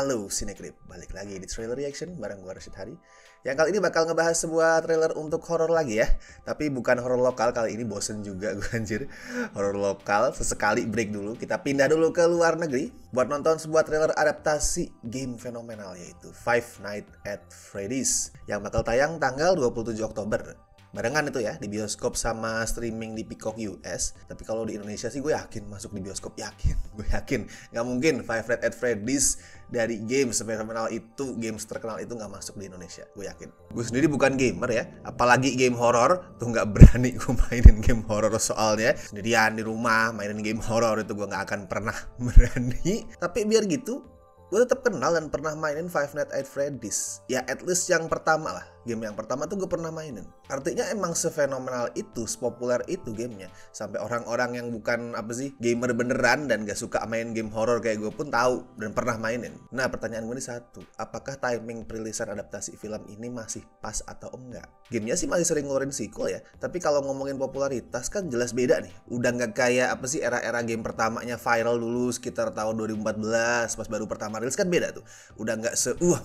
Halo Cinecrip, balik lagi di trailer reaction bareng gue Rashid Hari. Yang kali ini bakal ngebahas sebuah trailer untuk horor lagi ya. Tapi bukan horor lokal, kali ini bosen juga gue anjir. Horor lokal, sesekali break dulu. Kita pindah dulu ke luar negeri buat nonton sebuah trailer adaptasi game fenomenal yaitu Five Nights at Freddy's yang bakal tayang tanggal 27 Oktober. Barengan itu ya, di bioskop sama streaming di Peacock US. Tapi kalau di Indonesia sih gue yakin masuk di bioskop, yakin. Gue yakin, nggak mungkin Five Nights at Freddy's dari games fenomenal itu, games terkenal itu nggak masuk di Indonesia. Gue yakin. Gue sendiri bukan gamer ya, apalagi game horror tuh nggak berani gue mainin game horror soalnya. Sendirian di rumah mainin game horror itu gue nggak akan pernah berani. Tapi biar gitu, gue tetap kenal dan pernah mainin Five Nights at Freddy's. Ya at least yang pertama lah. Game yang pertama tuh gue pernah mainin. Artinya emang sefenomenal itu, sepopuler itu gamenya. Sampai orang-orang yang bukan gamer beneran dan gak suka main game horror kayak gue pun tahu dan pernah mainin. Nah pertanyaan gue ini satu, apakah timing perilisan adaptasi film ini masih pas atau enggak? Gamenya sih masih sering ngeluarin sequel ya, tapi kalau ngomongin popularitas kan jelas beda nih. Udah gak kayak era-era game pertamanya viral dulu sekitar tahun 2014 pas baru pertama rilis kan beda tuh. Udah gak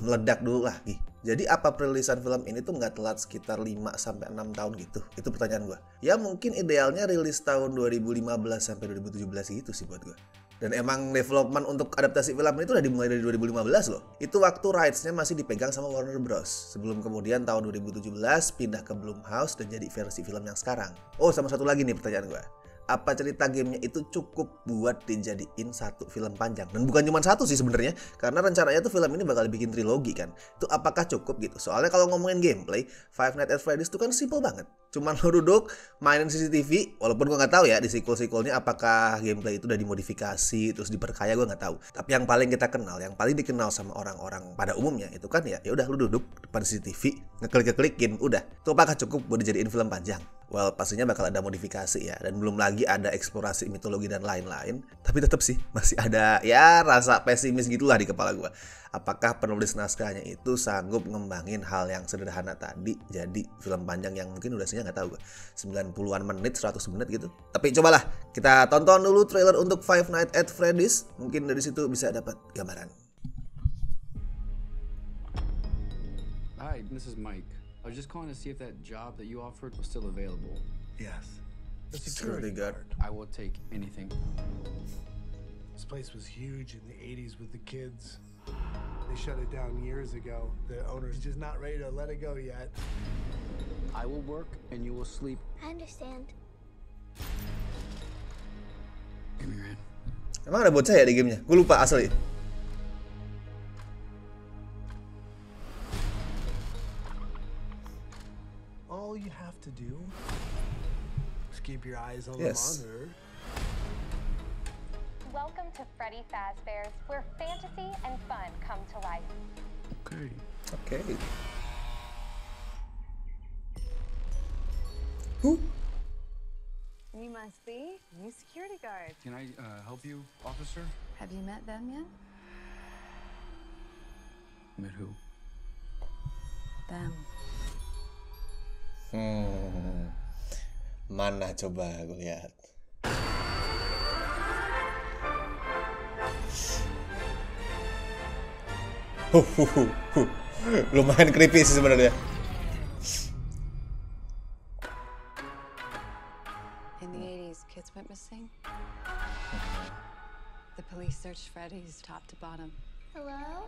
meledak dulu lagi. Jadi apa perilisan film ini tuh nggak telat sekitar 5-6 tahun gitu? Itu pertanyaan gue. Ya mungkin idealnya rilis tahun 2015 sampai 2017 gitu sih buat gue. Dan emang development untuk adaptasi film ini tuh udah dimulai dari 2015 loh. Itu waktu rights-nya masih dipegang sama Warner Bros. Sebelum kemudian tahun 2017 pindah ke Blumhouse dan jadi versi film yang sekarang. Oh sama satu lagi nih pertanyaan gue. Apa cerita gamenya itu cukup buat dijadiin satu film panjang? Dan bukan cuma satu sih sebenarnya, karena rencananya tuh film ini bakal dibikin trilogi kan. Itu apakah cukup gitu? Soalnya kalau ngomongin gameplay, Five Nights at Freddy's itu kan simple banget. Cuman lo duduk, mainin CCTV, walaupun gue nggak tahu ya di sequel-sequelnya apakah gameplay itu udah dimodifikasi, terus diperkaya, gue nggak tahu. Tapi yang paling kita kenal, yang paling dikenal sama orang-orang pada umumnya itu kan ya udah lu duduk depan CCTV, ngeklik-ngeklikin, udah. Itu apakah cukup buat dijadiin film panjang? Well, pastinya bakal ada modifikasi ya, dan belum lagi ada eksplorasi mitologi dan lain-lain. Tapi tetap sih masih ada ya rasa pesimis gitulah di kepala gue. Apakah penulis naskahnya itu sanggup ngembangin hal yang sederhana tadi jadi film panjang yang mungkin durasinya nggak tahu gue 90-an menit, 100 menit gitu. Tapi cobalah kita tonton dulu trailer untuk Five Nights at Freddy's. Mungkin dari situ bisa dapat gambaran. Hi, this is Mike. I was just calling to see if that job that you offered was still available. Yes. The Security guard. I will take anything. This place was huge in the 80s with the kids. They shut it down years ago. The owner's just not ready to let it go yet. I will work and you will sleep. I understand. Give me your hand. Emang ada bocah ya di gamenya? Gue lupa asli. All you have to do is keep your eyes on Yes. the monitor. Welcome to Freddy Fazbear's, where fantasy and fun come to life. Okay. Oke. Huh? You must be new security guard. Can I help you, officer? Have you met them yet? Met who? Them. Mana coba gue lihat. Lumayan creepy sih sebenarnya. In the 80s, kids went missing. The police searched Freddy's top to bottom. Hello?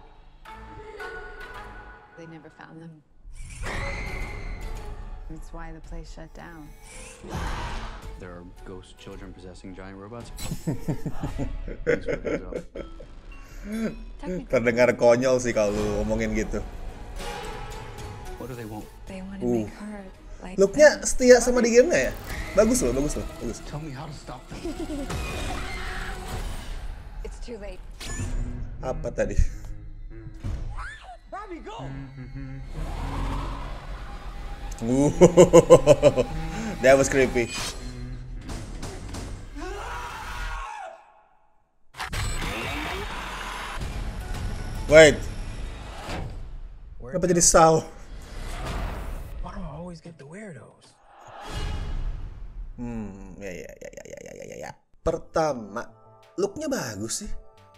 They never found them. That's why the place shut down. There are ghost children possessing giant robots. Thanks for the heads up. Terdengar konyol sih kalau lu ngomongin gitu. What do they want? They want to make her like Looknya setia sama di gamenya ya? Bagus loh, bagus. Tell me how to stop them. It's too late. Apa tadi? Robbie, go! That was creepy. Wait. Kenapa jadi Saw? Why do I always get the weirdos? Ya. Pertama, looknya bagus sih.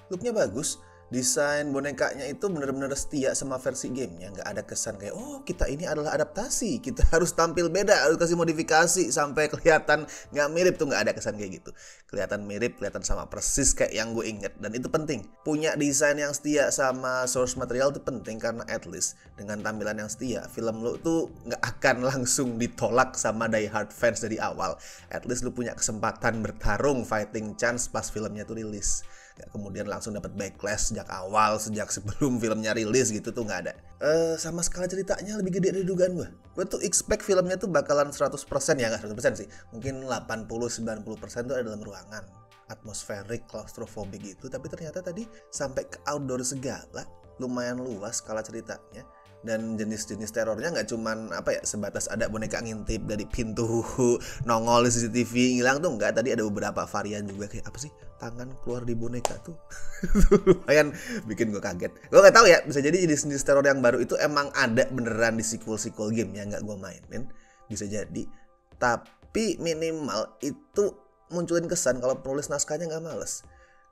Looknya bagus. Desain bonekanya itu bener-bener setia sama versi gamenya. Nggak ada kesan kayak, oh kita ini adalah adaptasi, kita harus tampil beda, harus kasih modifikasi sampai kelihatan nggak mirip. Tuh nggak ada kesan kayak gitu. Kelihatan mirip, kelihatan sama persis kayak yang gue inget. Dan itu penting. Punya desain yang setia sama source material itu penting, karena at least dengan tampilan yang setia, film lo tuh nggak akan langsung ditolak sama die hard fans dari awal. At least lo punya kesempatan bertarung, fighting chance pas filmnya tuh rilis. Gak kemudian langsung dapat backlash sejak awal, sejak sebelum filmnya rilis gitu, tuh nggak ada. Sama skala ceritanya lebih gede dari dugaan gue. Gue tuh expect filmnya tuh bakalan 100%, ya nggak 100% sih. Mungkin 80-90% tuh ada dalam ruangan. Atmosferik, claustrophobic gitu. Tapi ternyata tadi sampai ke outdoor segala, lumayan luas skala ceritanya. Dan jenis-jenis terornya nggak cuman sebatas ada boneka ngintip dari pintu, nongol di CCTV ngilang, tuh nggak. Tadi ada beberapa varian juga, kayak apa sih, tangan keluar di boneka tuh. Lumayan bikin gue kaget. Gue nggak tahu ya, bisa jadi jenis-jenis teror yang baru itu emang ada beneran di sequel game yang nggak gue mainin, bisa jadi. Tapi minimal itu munculin kesan kalau penulis naskahnya nggak males.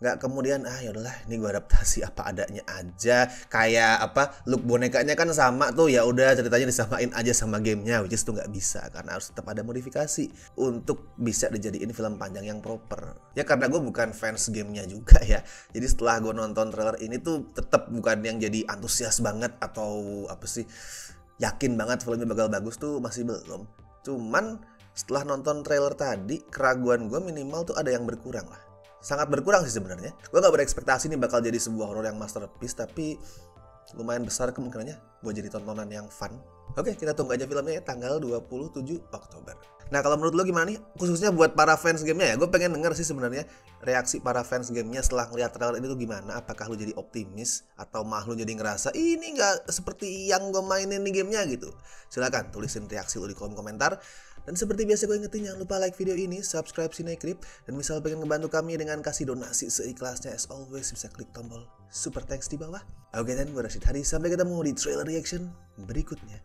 Nggak kemudian yaudahlah ini gue adaptasi apa adanya aja, kayak look bonekanya kan sama tuh, ya udah ceritanya disamain aja sama gamenya, which is tuh nggak bisa, karena harus tetap ada modifikasi untuk bisa dijadiin film panjang yang proper. Ya karena gue bukan fans gamenya juga ya, jadi setelah gue nonton trailer ini tuh tetap bukan yang jadi antusias banget atau yakin banget filmnya bakal bagus, tuh masih belum. Cuman setelah nonton trailer tadi, keraguan gue minimal tuh ada yang berkurang lah. Sangat berkurang sih sebenarnya. Gue gak berekspektasi nih bakal jadi sebuah horor yang masterpiece, tapi lumayan besar kemungkinannya buat jadi tontonan yang fun. Oke, kita tunggu aja filmnya ya, tanggal 27 Oktober. Nah, kalau menurut lo gimana nih? Khususnya buat para fans gamenya ya, gue pengen denger sih sebenarnya reaksi para fans gamenya setelah ngeliat trailer ini tuh gimana. Apakah lo jadi optimis atau malah lo jadi ngerasa ini gak seperti yang gue mainin di gamenya gitu? Silakan tulisin reaksi lo di kolom komentar. Dan seperti biasa gue ingetin, jangan lupa like video ini, subscribe Cinecrip, dan misal pengen ngebantu kami dengan kasih donasi seikhlasnya, as always bisa klik tombol super thanks di bawah. Oke, dan gue Rashid Hari, sampai ketemu di trailer reaction berikutnya.